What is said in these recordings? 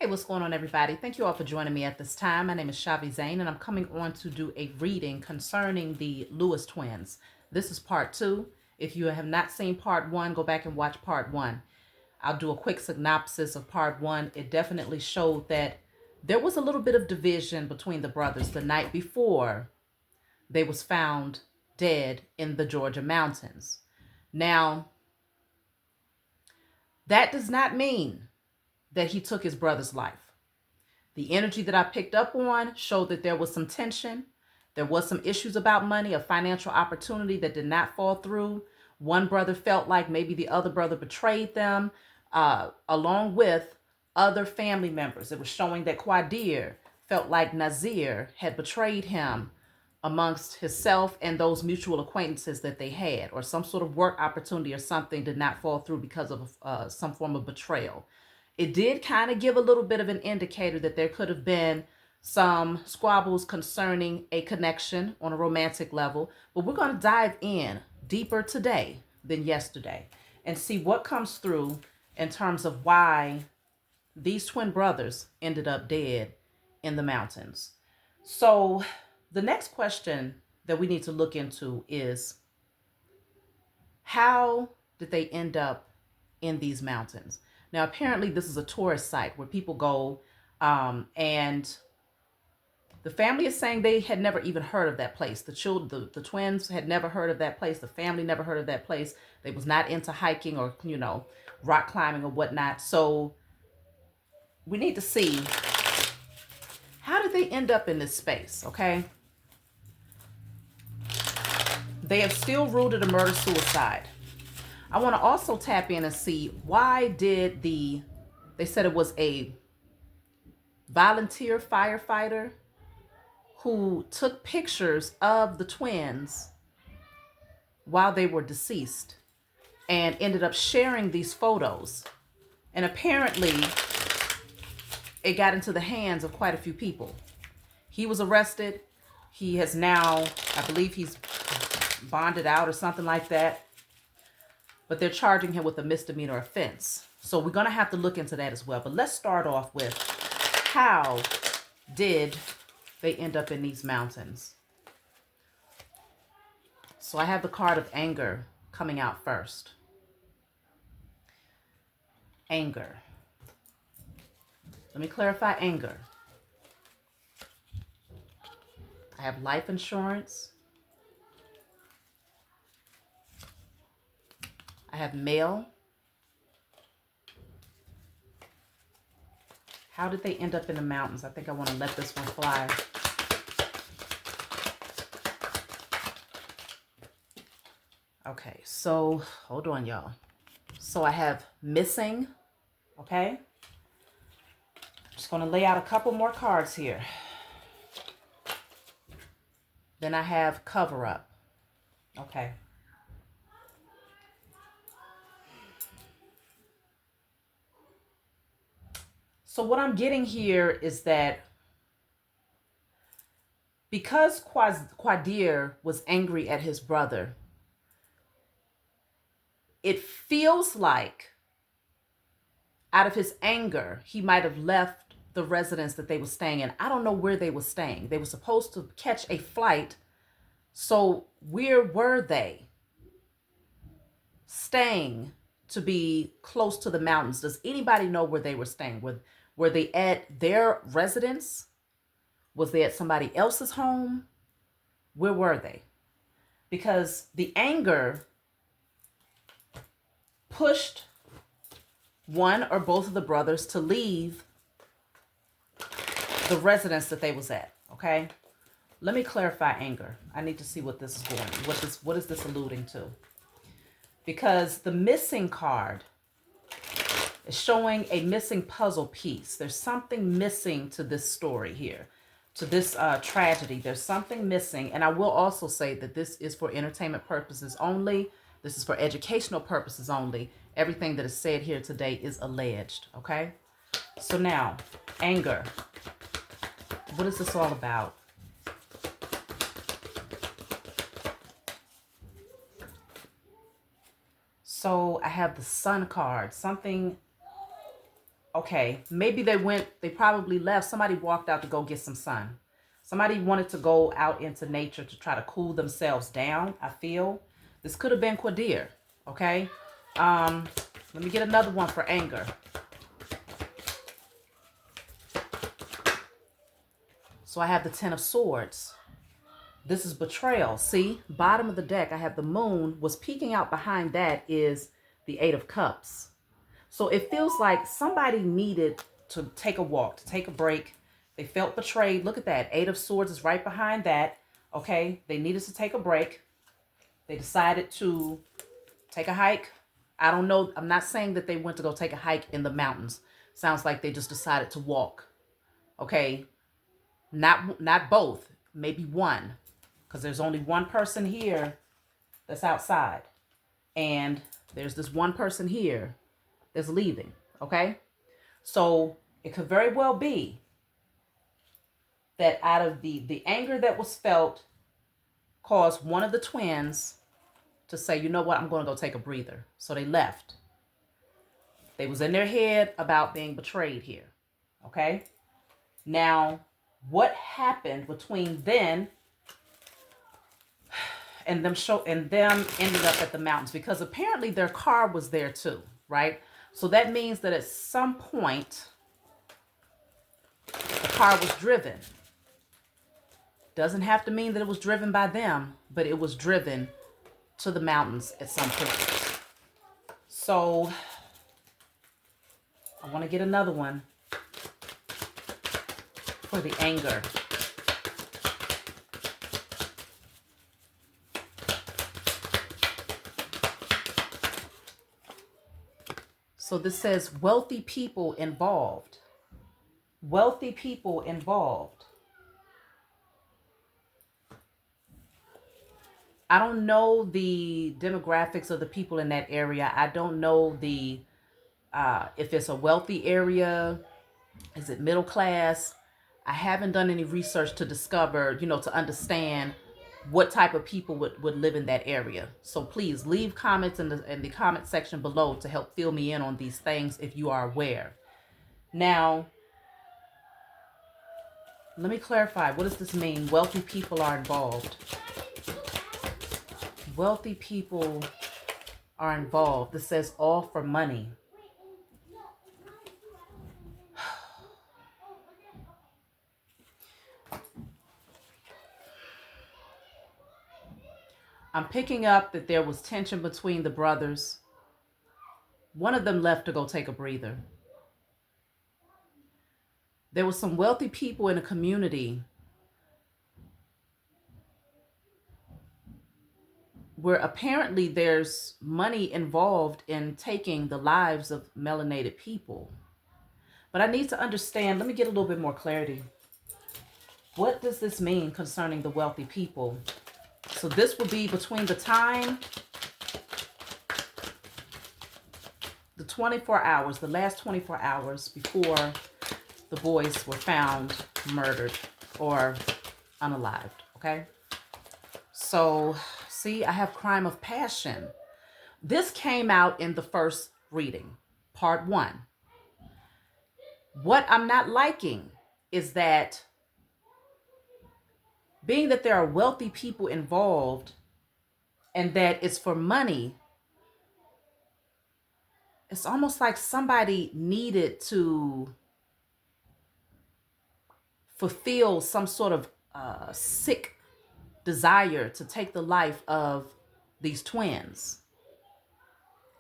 Hey, what's going on, everybody? Thank you all for joining me at this time. My name is Shavi Zane, and I'm coming on to do a reading concerning the Lewis twins. This is part 2. If you have not seen part 1, go back and watch part 1. I'll do a quick synopsis of part 1. It definitely showed that there was a little bit of division between the brothers the night before they was found dead in the Georgia mountains. Now, that does not mean that he took his brother's life. The energy that I picked up on showed that there was some tension. There was some issues about money, a financial opportunity that did not fall through. One brother felt like maybe the other brother betrayed them, along with other family members. It was showing that Quadir felt like Nazir had betrayed him amongst himself and those mutual acquaintances that they had, or some sort of work opportunity or something did not fall through because of some form of betrayal. It did kind of give a little bit of an indicator that there could have been some squabbles concerning a connection on a romantic level, but we're going to dive in deeper today than yesterday and see what comes through in terms of why these twin brothers ended up dead in the mountains. So the next question that we need to look into is, how did they end up in these mountains? Now, apparently this is a tourist site where people go, and the family is saying they had never even heard of that place. The children, the twins had never heard of that place. The family never heard of that place. They was not into hiking or, rock climbing or whatnot. So we need to see, how did they end up in this space, okay? They have still ruled it a murder-suicide. I want to also tap in and see, why did they said it was a volunteer firefighter who took pictures of the twins while they were deceased and ended up sharing these photos. And apparently it got into the hands of quite a few people. He was arrested. He has now, I believe he's bonded out or something like that. But they're charging him with a misdemeanor offense. So we're going to have to look into that as well. But let's start off with, how did they end up in these mountains? So I have the card of anger coming out first. Anger. Let me clarify anger. I have life insurance. I have mail. How did they end up in the mountains? I think I want to let this one fly. Okay, so hold on, y'all. So I have missing, okay? I'm just going to lay out a couple more cards here. Then I have cover up. Okay. So what I'm getting here is that because Quadir was angry at his brother, it feels like out of his anger, he might have left the residence that they were staying in. I don't know where they were staying. They were supposed to catch a flight. So where were they staying to be close to the mountains? Does anybody know where they were staying? Were they at their residence? Was they at somebody else's home? Where were they? Because the anger pushed one or both of the brothers to leave the residence that they was at, okay? Let me clarify anger. I need to see what this is going, what is this alluding to? Because the missing card is showing a missing puzzle piece. There's something missing to this story here, to this tragedy. There's something missing. And I will also say that this is for entertainment purposes only. This is for educational purposes only. Everything that is said here today is alleged, okay? So now, anger. What is this all about? So I have the Sun card. Something Okay, maybe they probably left. Somebody walked out to go get some sun. Somebody wanted to go out into nature to try to cool themselves down, I feel. This could have been Quadir, okay? Let me get another one for anger. So I have the Ten of Swords. This is betrayal. See, bottom of the deck, I have the moon. What's peeking out behind that is the Eight of Cups. So it feels like somebody needed to take a walk, to take a break. They felt betrayed. Look at that. Eight of Swords is right behind that. Okay, they needed to take a break. They decided to take a hike. I don't know. I'm not saying that they went to go take a hike in the mountains. Sounds like they just decided to walk. Okay, not both. Maybe one. Because there's only one person here that's outside. And there's this one person here that's leaving. Okay? So it could very well be that out of the anger that was felt caused one of the twins to say, you know what, I'm going to go take a breather. So they left. They was in their head about being betrayed here. Okay? Now, what happened between then and them ended up at the mountains? Because apparently their car was there too, right? So that means that at some point the car was driven. Doesn't have to mean that it was driven by them, but it was driven to the mountains at some point. So I want to get another one for the anger. So this says wealthy people involved. Wealthy people involved. I don't know the demographics of the people in that area. I don't know the if it's a wealthy area. Is it middle class? I haven't done any research to discover, to understand what type of people would live in that area. So please leave comments in the comment section below to help fill me in on these things if you are aware. Now, let me clarify. What does this mean? Wealthy people are involved. Wealthy people are involved. This says all for money. I'm picking up that there was tension between the brothers. One of them left to go take a breather. There were some wealthy people in a community where apparently there's money involved in taking the lives of melanated people. But I need to understand, let me get a little bit more clarity. What does this mean concerning the wealthy people? So this will be between the time, the 24 hours, the last 24 hours before the boys were found murdered or unalived, okay? So, see, I have crime of passion. This came out in the first reading, part 1. What I'm not liking is that being that there are wealthy people involved and that it's for money, it's almost like somebody needed to fulfill some sort of sick desire to take the life of these twins.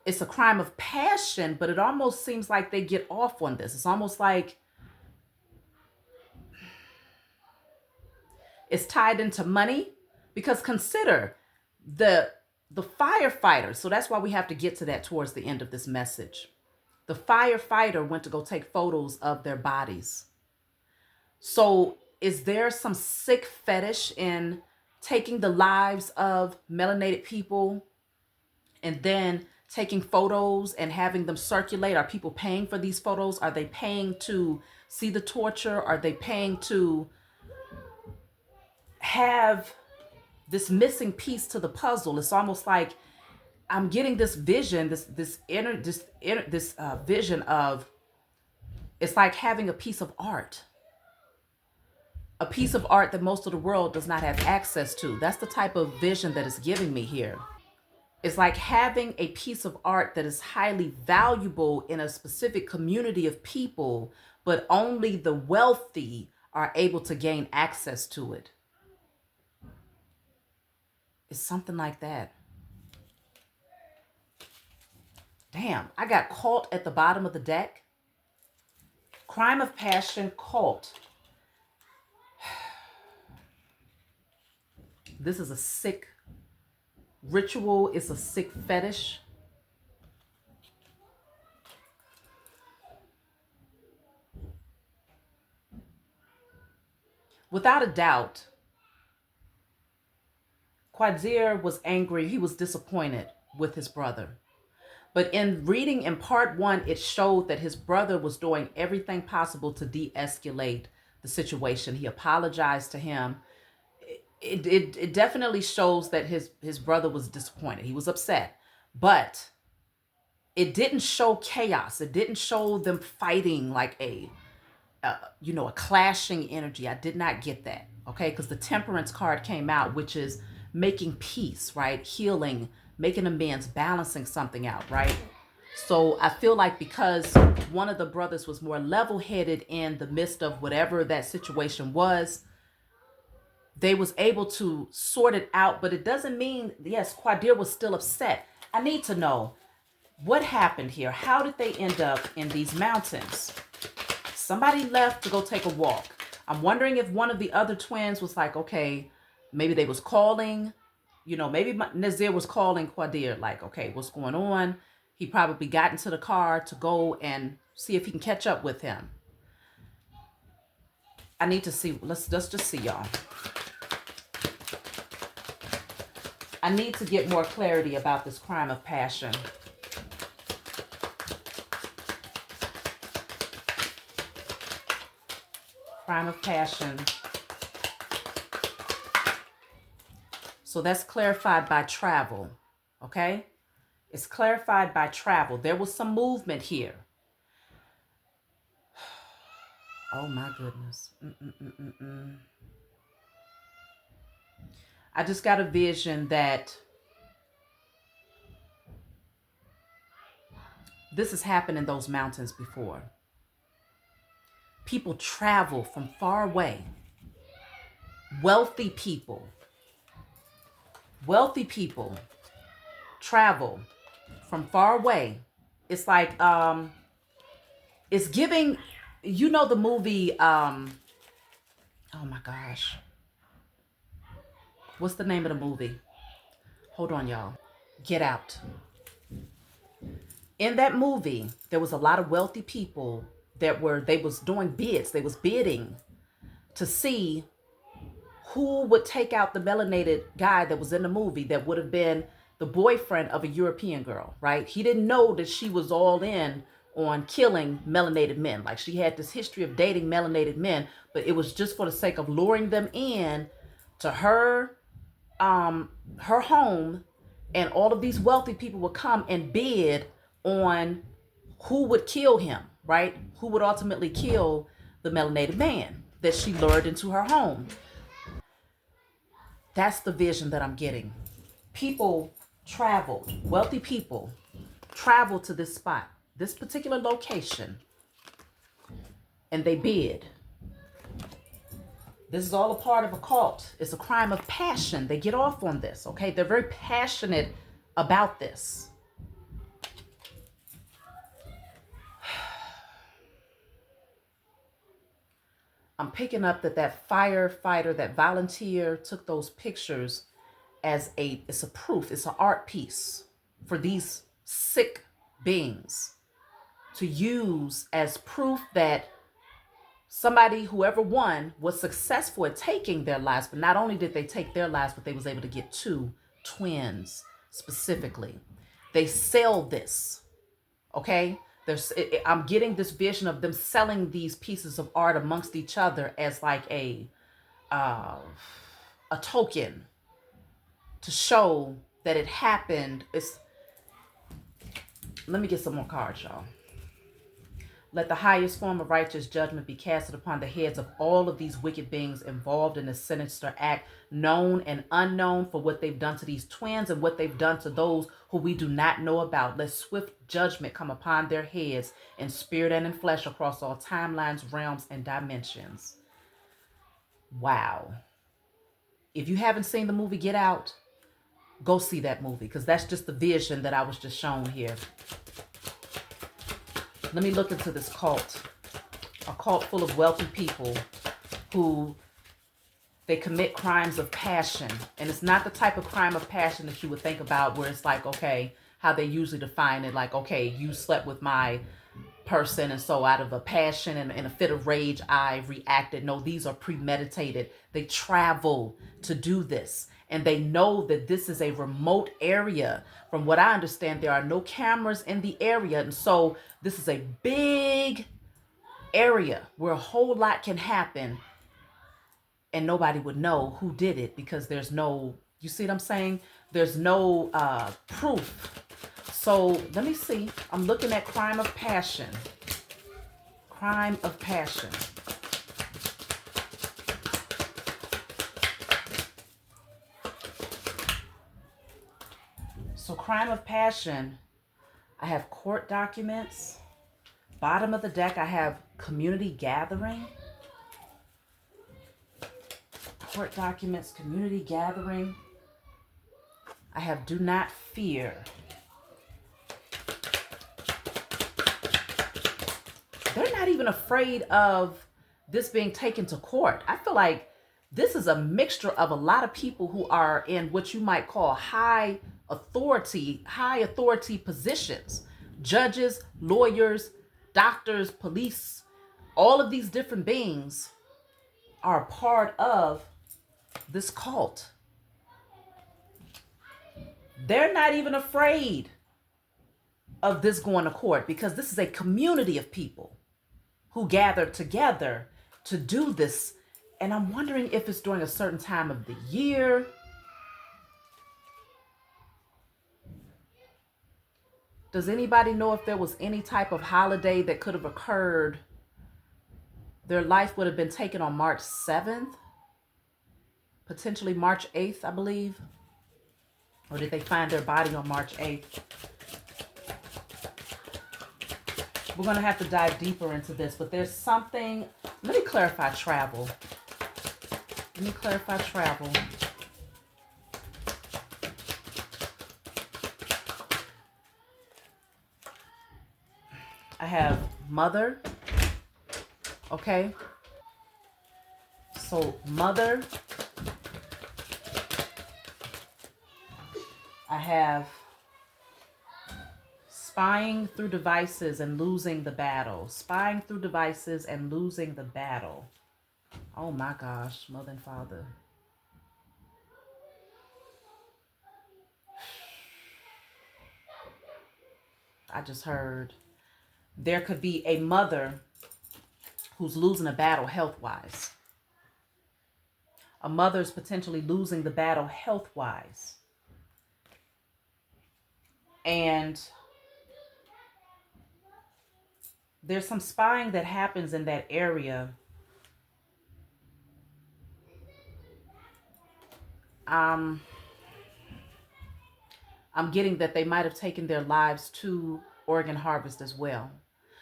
It's a crime of passion, but it almost seems like they get off on this. It's almost like it's tied into money, because consider the firefighter. So that's why we have to get to that towards the end of this message. The firefighter went to go take photos of their bodies. So is there some sick fetish in taking the lives of melanated people and then taking photos and having them circulate? Are people paying for these photos? Are they paying to see the torture? Are they paying to have this missing piece to the puzzle? It's almost like I'm getting this vision, this vision of It's like having a piece of art that most of the world does not have access to. That's the type of vision that is giving me here. It's like having a piece of art that is highly valuable in a specific community of people, but only the wealthy are able to gain access to it. It's something like that. Damn, I got cult at the bottom of the deck. Crime of passion, cult. This is a sick ritual. It's a sick fetish. Without a doubt, Quadir was angry. He was disappointed with his brother. But in reading in part one, it showed that his brother was doing everything possible to de-escalate the situation. He apologized to him. It definitely shows that his brother was disappointed. He was upset. But it didn't show chaos. It didn't show them fighting like a clashing energy. I did not get that. Okay, because the temperance card came out, which is making peace, right? Healing, making amends, balancing something out, right? So I feel like because one of the brothers was more level-headed in the midst of whatever that situation was, they was able to sort it out. But it doesn't mean, yes, Quadir was still upset. I need to know what happened here. How did they end up in these mountains? Somebody left to go take a walk. I'm wondering if one of the other twins was like, okay, maybe they was calling, maybe Nazir was calling Quadir like, okay, what's going on? He probably got into the car to go and see if he can catch up with him. I need to see. Let's just see, y'all. I need to get more clarity about this crime of passion. Crime of passion. So that's clarified by travel, okay? It's clarified by travel. There was some movement here. Oh my goodness. I just got a vision that this has happened in those mountains before. People travel from far away. Wealthy people travel from far away. It's like, it's giving, the movie, oh my gosh. What's the name of the movie? Hold on, y'all. Get Out. In that movie, there was a lot of wealthy people they was doing bids. They was bidding to see who would take out the melanated guy that was in the movie that would have been the boyfriend of a European girl, right? He didn't know that she was all in on killing melanated men. Like, she had this history of dating melanated men, but it was just for the sake of luring them in to her home, and all of these wealthy people would come and bid on who would kill him, right? Who would ultimately kill the melanated man that she lured into her home. That's the vision that I'm getting. People traveled, wealthy people traveled to this spot, this particular location, and they bid. This is all a part of a cult. It's a crime of passion. They get off on this, okay? They're very passionate about this. I'm picking up that firefighter, that volunteer took those pictures as it's a proof. It's an art piece for these sick beings to use as proof that somebody, whoever won, was successful at taking their lives. But not only did they take their lives, but they was able to get 2 twins specifically. They sell this, okay? I'm getting this vision of them selling these pieces of art amongst each other as like a token to show that it happened. Let me get some more cards, y'all. Let the highest form of righteous judgment be casted upon the heads of all of these wicked beings involved in this sinister act, known and unknown, for what they've done to these twins and what they've done to those who we do not know about. Let swift judgment come upon their heads in spirit and in flesh across all timelines, realms, and dimensions. Wow. If you haven't seen the movie Get Out, go see that movie, because that's just the vision that I was just shown here. Let me look into this cult. A cult full of wealthy people who they commit crimes of passion. And it's not the type of crime of passion that you would think about where it's like, okay, how they usually define it, like, okay, you slept with my person, and so out of a passion and in a fit of rage, I reacted. No, these are premeditated. They travel to do this. And they know that this is a remote area. From what I understand, there are no cameras in the area. And so this is a big area where a whole lot can happen. And nobody would know who did it because there's no, you see what I'm saying? There's no proof. So let me see. I'm looking at crime of passion. Crime of passion. So crime of passion, I have court documents. Bottom of the deck, I have community gathering. Court documents, community gathering. I have do not fear. They're not even afraid of this being taken to court. I feel like this is a mixture of a lot of people who are in what you might call high authority positions. Judges, lawyers, doctors, police, all of these different beings are a part of this cult. They're not even afraid of this going to court because this is a community of people who gathered together to do this. And I'm wondering if it's during a certain time of the year. Does anybody know if there was any type of holiday that could have occurred? Their life would have been taken on March 7th, potentially March 8th, I believe. Or did they find their body on March 8th? We're going to have to dive deeper into this, but there's something. Let me clarify travel. Let me clarify travel. I have mother. Okay. So mother. I have spying through devices and losing the battle. Spying through devices and losing the battle. Oh my gosh, mother and father. I just heard there could be a mother who's losing a battle health-wise. A mother's potentially losing the battle health-wise. And there's some spying that happens in that area. I'm getting that they might have taken their lives to organ harvest as well.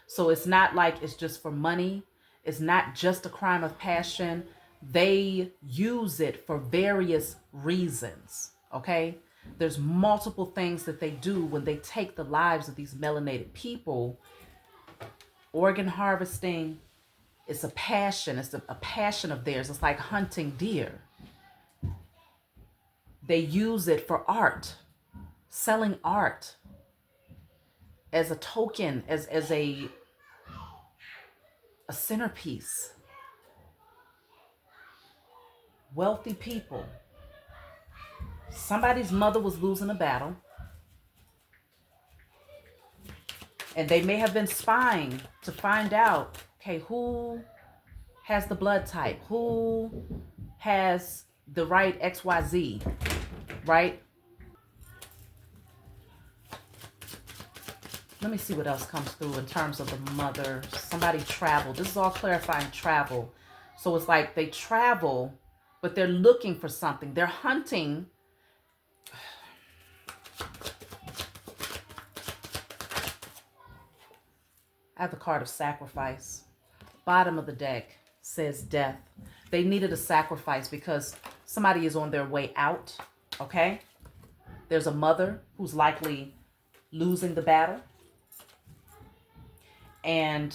So it's not like it's just for money. It's not just a crime of passion. They use it for various reasons, okay? There's multiple things that they do when they take the lives of these melanated people. Organ harvesting, it's a passion. It's a passion of theirs. It's like hunting deer. They use it for art, selling art as a token, as a centerpiece. Wealthy people. Somebody's mother was losing a battle. And they may have been spying to find out, okay, who has the blood type? Who has the right XYZ, right? Let me see what else comes through in terms of the mother. Somebody traveled. This is all clarifying travel. So it's like they travel, but they're looking for something. They're hunting. I have the card of sacrifice. Bottom of the deck says death. They needed a sacrifice because somebody is on their way out. Okay? There's a mother who's likely losing the battle. And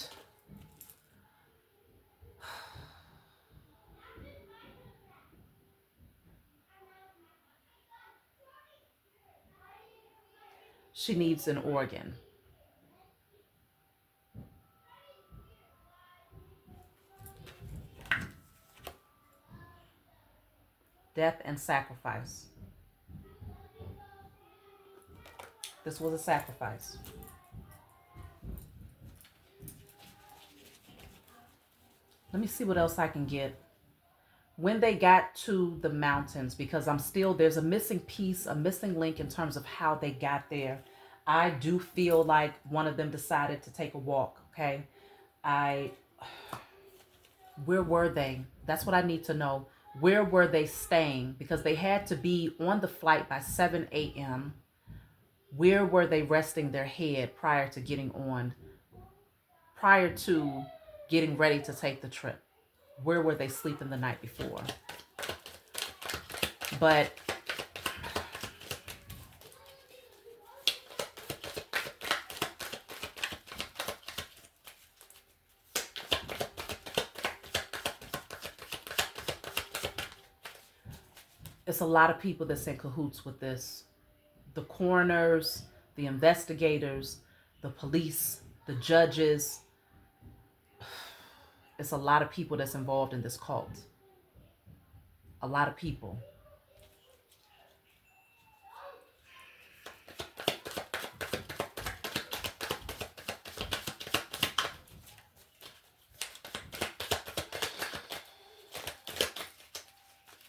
she needs an organ. Death and sacrifice. This was a sacrifice. Let me see what else I can get. When they got to the mountains, because there's a missing piece, a missing link in terms of how they got there. I do feel like one of them decided to take a walk, okay? Where were they? That's what I need to know. Where were they staying? Because they had to be on the flight by 7 a.m. Where were they resting their head prior to getting ready to take the trip? Where were they sleeping the night before? But it's a lot of people that's in cahoots with this. The coroners, the investigators, the police, the judges. It's a lot of people that's involved in this cult. A lot of people.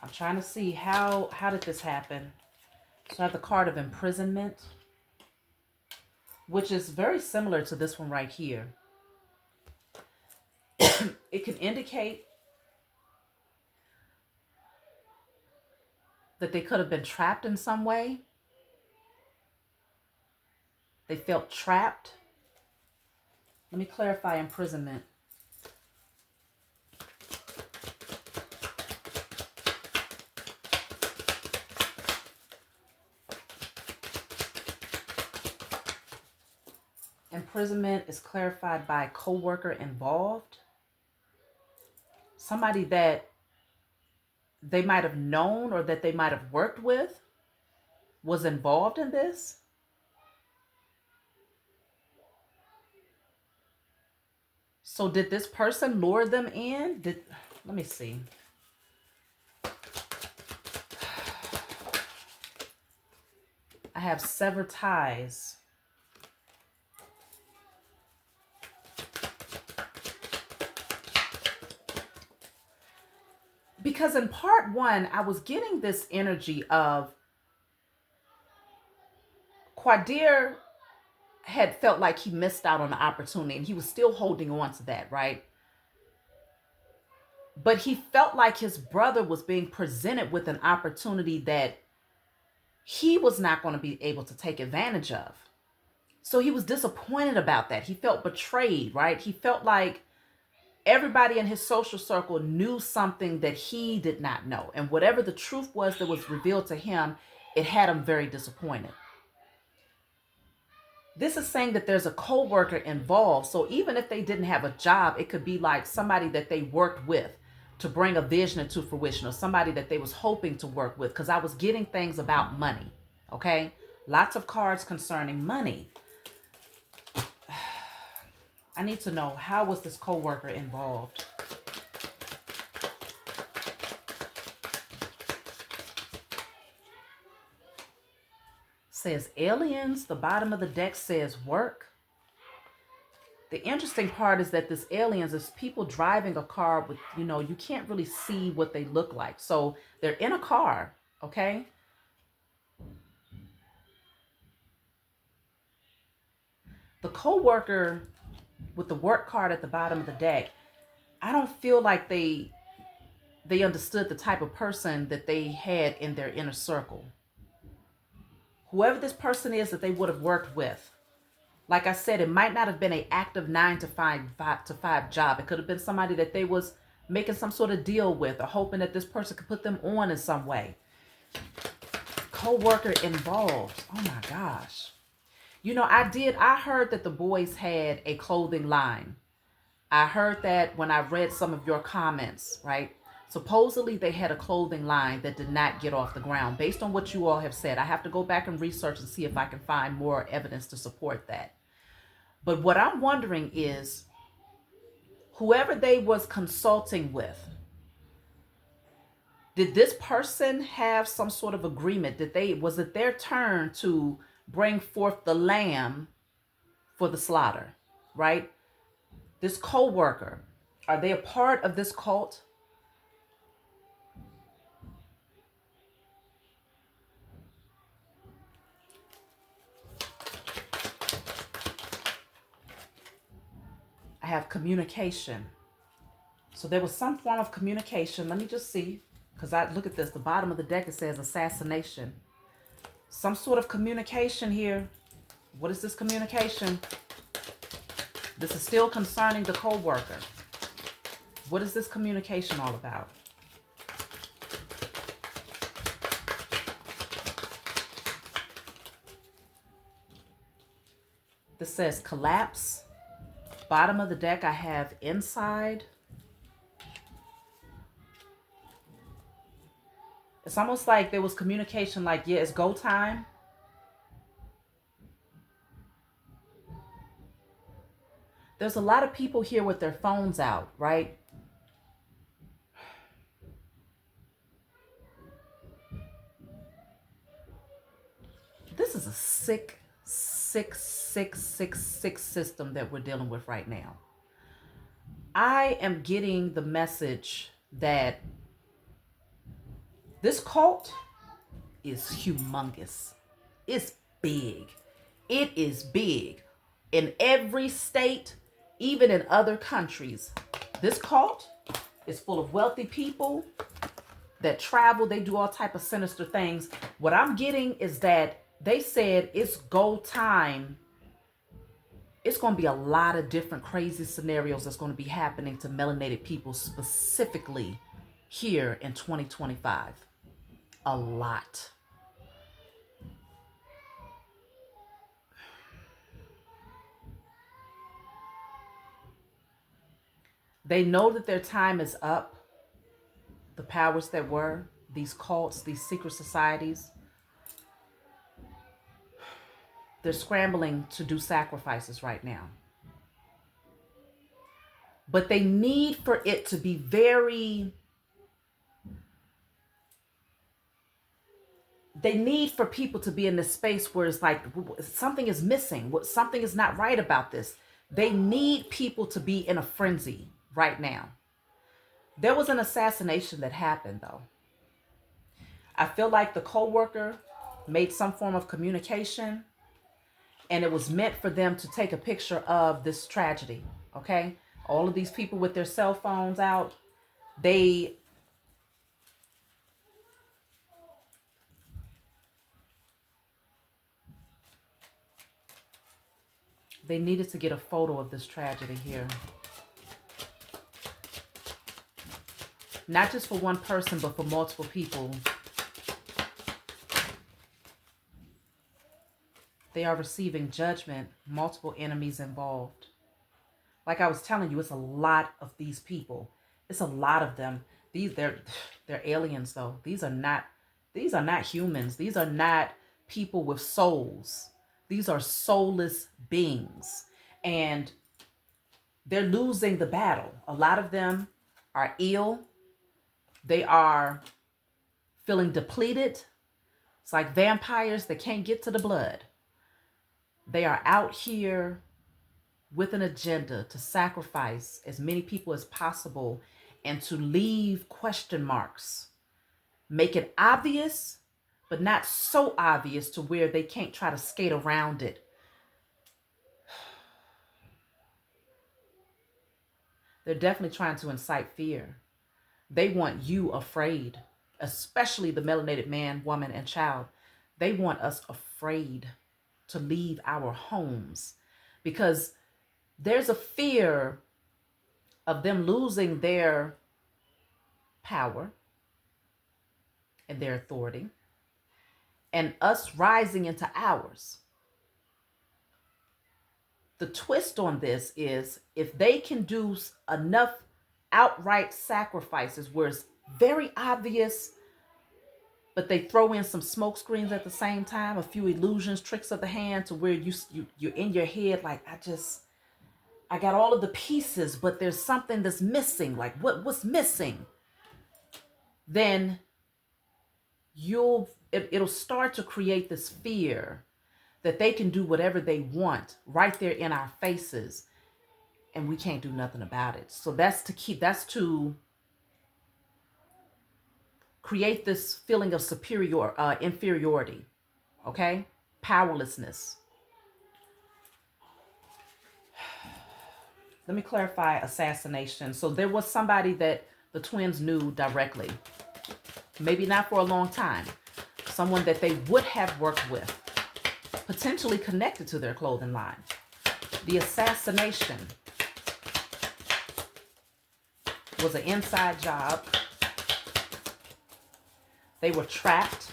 I'm trying to see how did this happen? So I have the card of imprisonment, which is very similar to this one right here. It can indicate that they could have been trapped in some way. They felt trapped. Let me clarify imprisonment. Imprisonment is clarified by coworker involved. Somebody that they might have known or that they might have worked with was involved in this. So did this person lure them in? Let me see. I have sever ties. Because in part one, I was getting this energy of Quadir had felt like he missed out on the opportunity and he was still holding on to that, right? But he felt like his brother was being presented with an opportunity that he was not going to be able to take advantage of. So he was disappointed about that. He felt betrayed, right? He felt like everybody in his social circle knew something that he did not know. And whatever the truth was that was revealed to him, it had him very disappointed. This is saying that there's a coworker involved. So even if they didn't have a job, it could be like somebody that they worked with to bring a vision into fruition, or somebody that they was hoping to work with. Because I was getting things about money. Okay? Lots of cards concerning money. I need to know, how was this coworker involved? Says aliens. The bottom of the deck says work. The interesting part is that this aliens is people driving a car with, you can't really see what they look like. So they're in a car, okay? The coworker with the work card at the bottom of the deck, I don't feel like they understood the type of person that they had in their inner circle. Whoever this person is that they would have worked with, like I said, it might not have been an active 9 to 5 job. It could have been somebody that they was making some sort of deal with, or hoping that this person could put them on in some way. Co-worker involved. Oh my gosh. I heard that the boys had a clothing line. I heard that when I read some of your comments, right? Supposedly they had a clothing line that did not get off the ground. Based on what you all have said, I have to go back and research and see if I can find more evidence to support that. But what I'm wondering is, whoever they was consulting with, did this person have some sort of agreement? Was it their turn to bring forth the lamb for the slaughter, right? This co-worker, are they a part of this cult? I have communication. So there was some form of communication. Let me just see, because I look at this. The bottom of the deck, it says assassination. Some sort of communication here. What is this communication? This is still concerning the co-worker. What is this communication all about? This says collapse. Bottom of the deck, I have inside. It's almost like there was communication like, yeah, it's go time. There's a lot of people here with their phones out, right? This is a sick system that we're dealing with right now. I am getting the message that this cult is humongous. It's big. It is big. In every state, even in other countries, this cult is full of wealthy people that travel. They do all type of sinister things. What I'm getting is that they said it's go time. It's going to be a lot of different crazy scenarios that's going to be happening to melanated people, specifically here in 2025. A lot. They know that their time is up. The powers that were, these cults, these secret societies, they're scrambling to do sacrifices right now. But they need for it to be they need for people to be in this space where it's like something is missing, something is not right about this. They need people to be in a frenzy right now. There was an assassination that happened, though. I feel like the co-worker made some form of communication, and it was meant for them to take a picture of this tragedy, okay? All of these people with their cell phones out, they needed to get a photo of this tragedy here. Not just for one person, but for multiple people. They are receiving judgment, multiple enemies involved. Like I was telling you, it's a lot of these people. It's a lot of them. They're aliens though. These are not humans. These are not people with souls. These are soulless beings. And they're losing the battle. A lot of them are ill. They are feeling depleted. It's like vampires that can't get to the blood. They are out here with an agenda to sacrifice as many people as possible and to leave question marks. Make it obvious, but not so obvious to where they can't try to skate around it. They're definitely trying to incite fear. They want you afraid, especially the melanated man, woman, and child. They want us afraid to leave our homes because there's a fear of them losing their power and their authority and us rising into ours. The twist on this is if they can do enough outright sacrifices where it's very obvious, but they throw in some smoke screens at the same time, a few illusions, tricks of the hand to where you're in your head like, I got all of the pieces, but there's something that's missing. Like what's missing? Then it'll start to create this fear that they can do whatever they want right there in our faces and we can't do nothing about it. So that's to create this feeling of inferiority, okay? Powerlessness. Let me clarify assassination. So there was somebody that the twins knew directly, maybe not for a long time, someone that they would have worked with, potentially connected to their clothing line. The assassination was an inside job. They were trapped.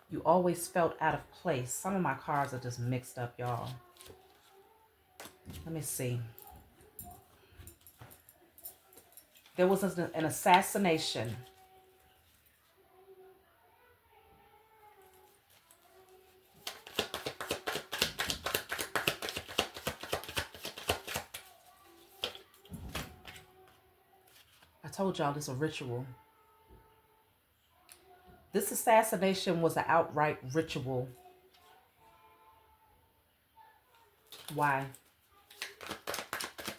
You always felt out of place. Some of my cards are just mixed up, y'all. Let me see. There was an assassination. I told y'all this is a ritual. This assassination was an outright ritual. Why?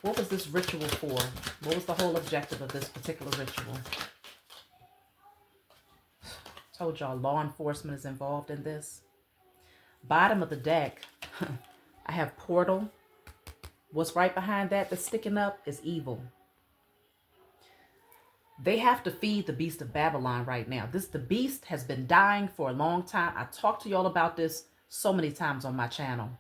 What was this ritual for? What was the whole objective of this particular ritual? Told y'all law enforcement is involved in this. Bottom of the deck, I have portal. What's right behind that that's sticking up is evil. They have to feed the beast of Babylon right now. The beast has been dying for a long time. I talked to y'all about this so many times on my channel.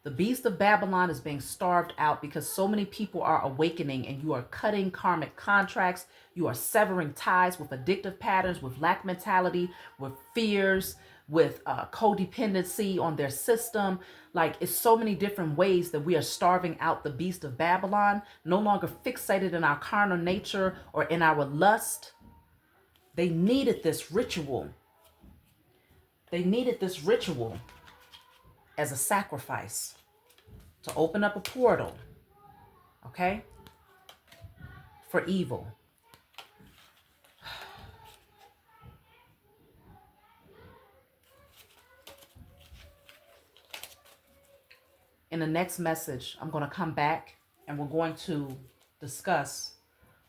The beast of Babylon is being starved out because so many people are awakening and you are cutting karmic contracts. You are severing ties with addictive patterns, with lack mentality, with fears, with codependency on their system. Like, it's so many different ways that we are starving out the beast of Babylon, no longer fixated in our carnal nature or in our lust. They needed this ritual. They needed this ritual as a sacrifice to open up a portal, okay, for evil. In the next message, I'm going to come back and we're going to discuss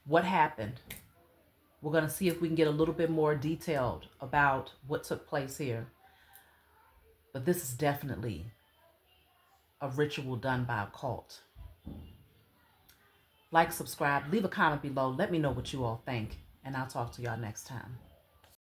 what happened. We're going to see if we can get a little bit more detailed about what took place here. But this is definitely a ritual done by a cult. Like, subscribe, leave a comment below. Let me know what you all think, and I'll talk to y'all next time.